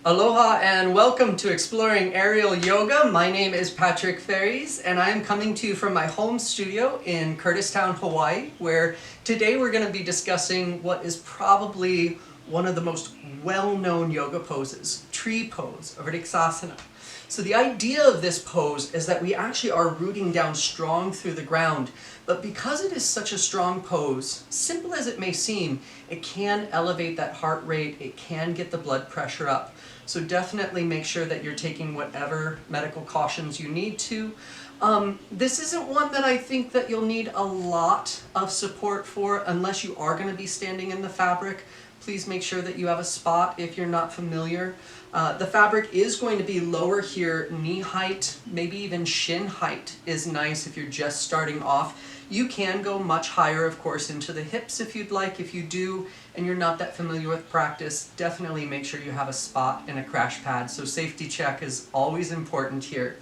Aloha and welcome to Exploring Aerial Yoga. My name is Faris and I am coming to you from my home studio in Kurtistown, Hawaii, where today we're going to be discussing what is probably one of the most well-known yoga poses, tree pose, Vrksasana. So the idea of this pose is that we actually are rooting down strong through the ground, but because it is such a strong pose, simple as it may seem, it can elevate that heart rate, it can get the blood pressure up. So definitely make sure that you're taking whatever medical cautions you need to. This isn't one that I think that you'll need a lot of support for unless you are going to be standing in the fabric. Please make sure that you have a spot if you're not familiar. The fabric is going to be lower here, knee height, maybe even shin height is nice if you're just starting off. You can go much higher, of course, into the hips if you'd like. If you do and you're not that familiar with practice, definitely make sure you have a spot and a crash pad. So safety check is always important here.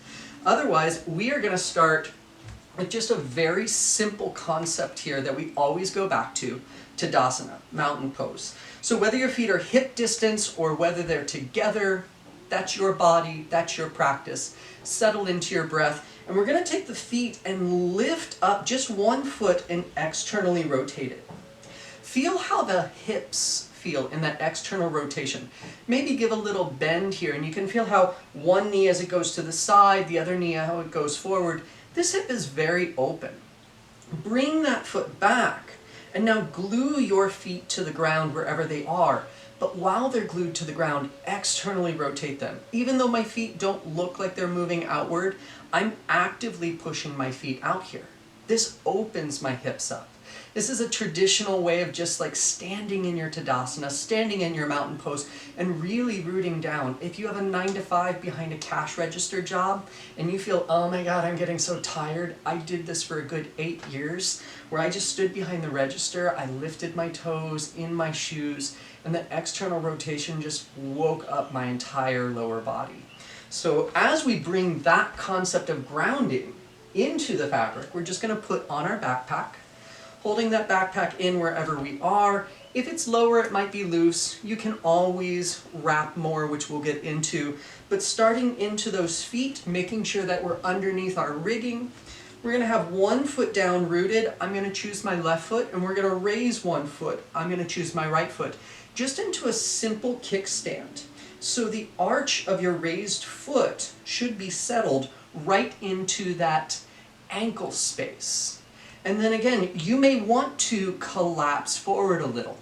Otherwise, we are going to start with just a very simple concept here that we always go back to, Tadasana, mountain pose. So whether your feet are hip distance or whether they're together, that's your body, that's your practice. Settle into your breath. And we're going to take the feet and lift up just one foot and externally rotate it. Feel how the hips feel in that external rotation. Maybe give a little bend here, and you can feel how one knee as it goes to the side, the other knee how it goes forward. This hip is very open. Bring that foot back, and now glue your feet to the ground wherever they are. But while they're glued to the ground, externally rotate them. Even though my feet don't look like they're moving outward, I'm actively pushing my feet out here. This opens my hips up. This is a traditional way of just like standing in your Tadasana, standing in your mountain pose, and really rooting down. If you have a 9 to 5 behind a cash register job, and you feel, oh my God, I'm getting so tired. I did this for a good 8 years, where I just stood behind the register, I lifted my toes in my shoes, and that external rotation just woke up my entire lower body. So as we bring that concept of grounding into the fabric, we're just going to put on our backpack, holding that backpack in wherever we are. If it's lower, it might be loose. You can always wrap more, which we'll get into. But starting into those feet, making sure that we're underneath our rigging. We're going to have one foot down rooted. I'm going to choose my left foot, and we're going to raise one foot. I'm going to choose my right foot, just into a simple kickstand. So the arch of your raised foot should be settled right into that ankle space. And then again, you may want to collapse forward a little.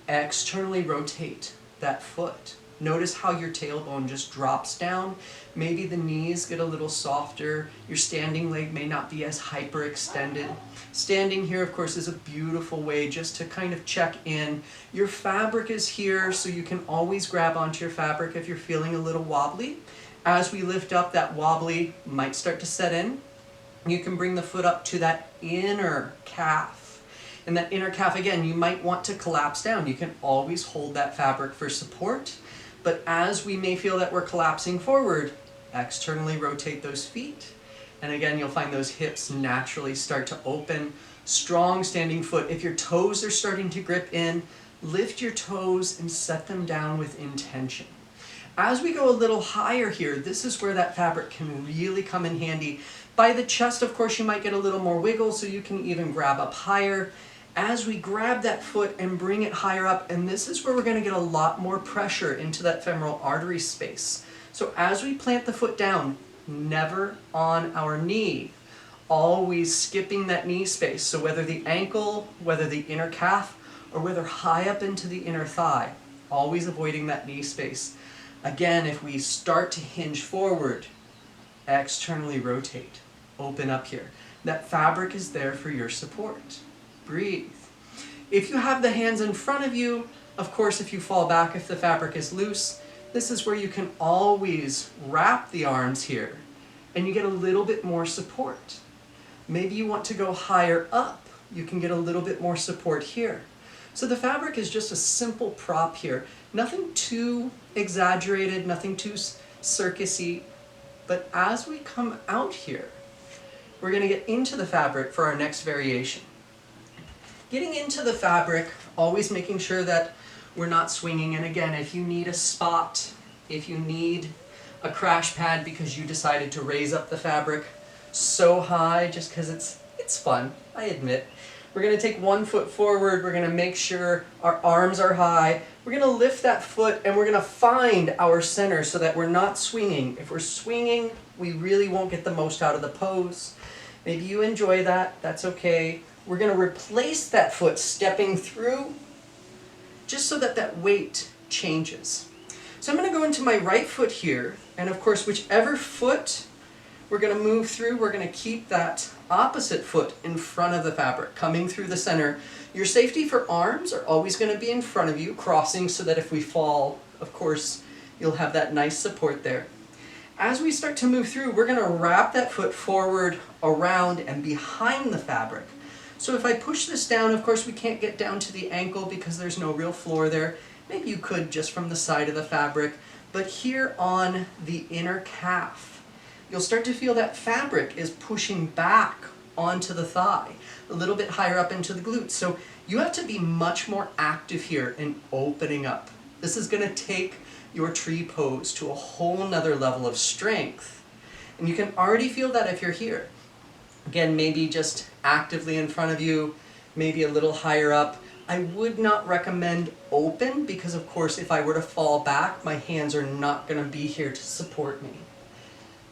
Externally rotate that foot. Notice how your tailbone just drops down. Maybe the knees get a little softer. Your standing leg may not be as hyperextended. Standing here, of course, is a beautiful way just to kind of check in. Your fabric is here, so you can always grab onto your fabric if you're feeling a little wobbly. As we lift up, that wobbly might start to set in. You can bring the foot up to that inner calf. And that inner calf, again, you might want to collapse down. You can always hold that fabric for support. But as we may feel that we're collapsing forward, externally rotate those feet. And again, you'll find those hips naturally start to open. Strong standing foot. If your toes are starting to grip in, lift your toes and set them down with intention. As we go a little higher here, this is where that fabric can really come in handy. By the chest, of course, you might get a little more wiggle, so you can even grab up higher. As we grab that foot and bring it higher up, and this is where we're going to get a lot more pressure into that femoral artery space. So as we plant the foot down, never on our knee, always skipping that knee space. So whether the ankle, whether the inner calf, or whether high up into the inner thigh, always avoiding that knee space. Again, if we start to hinge forward, externally rotate, open up here. That fabric is there for your support. Breathe. If you have the hands in front of you, of course, if you fall back, if the fabric is loose, this is where you can always wrap the arms here and you get a little bit more support. Maybe you want to go higher up. You can get a little bit more support here. So the fabric is just a simple prop here. Nothing too exaggerated, nothing too circusy. But as we come out here, we're going to get into the fabric for our next variation. Getting into the fabric, always making sure that we're not swinging. And again, if you need a spot, If you need a crash pad because you decided to raise up the fabric so high just because it's fun, I admit. We're going to take one foot forward, we're going to make sure our arms are high, we're going to lift that foot and we're going to find our center so that we're not swinging. If we're swinging, we really won't get the most out of the pose. Maybe you enjoy that, that's okay. We're going to replace that foot stepping through just so that that weight changes. So I'm going to go into my right foot here, and of course whichever foot we're going to move through, we're going to keep that opposite foot in front of the fabric, coming through the center. Your safety for arms are always going to be in front of you, crossing so that if we fall, of course, you'll have that nice support there. As we start to move through, we're going to wrap that foot forward, around, and behind the fabric. So if I push this down, of course we can't get down to the ankle because there's no real floor there. Maybe you could just from the side of the fabric, but here on the inner calf, you'll start to feel that fabric is pushing back onto the thigh, a little bit higher up into the glutes. So you have to be much more active here in opening up. This is going to take your tree pose to a whole nother level of strength. And you can already feel that if you're here. Again, maybe just actively in front of you, maybe a little higher up. I would not recommend open because of course if I were to fall back, my hands are not going to be here to support me.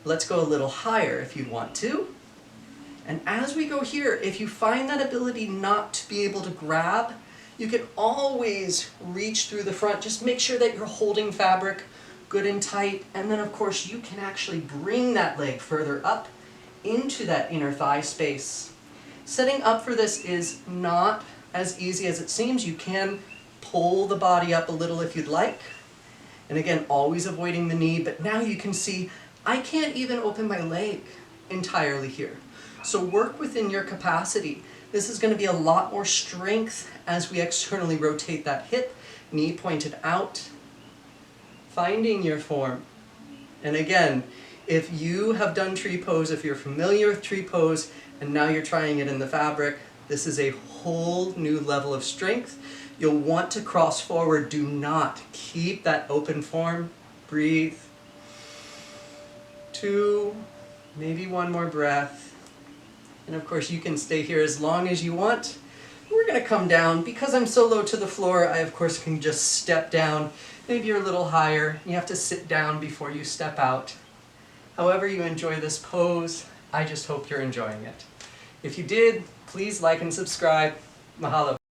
Let's go a little higher if you want to. And as we go here, if you find that ability not to be able to grab, you can always reach through the front. Just make sure that you're holding fabric good and tight. And then of course you can actually bring that leg further up into that inner thigh space. Setting up for this is not as easy as it seems. You can pull the body up a little if you'd like. And again, always avoiding the knee, but now you can see I can't even open my leg entirely here. So work within your capacity. This is going to be a lot more strength as we externally rotate that hip, knee pointed out, finding your form. And again, if you have done tree pose, if you're familiar with tree pose, and now you're trying it in the fabric, this is a whole new level of strength. You'll want to cross forward. Do not keep that open form. Breathe. 2, maybe one more breath. And of course you can stay here as long as you want. We're going to come down. Because I'm so low to the floor, I of course can just step down. Maybe you're a little higher. You have to sit down before you step out. However you enjoy this pose, I just hope you're enjoying it. If you did, please like and subscribe. Mahalo.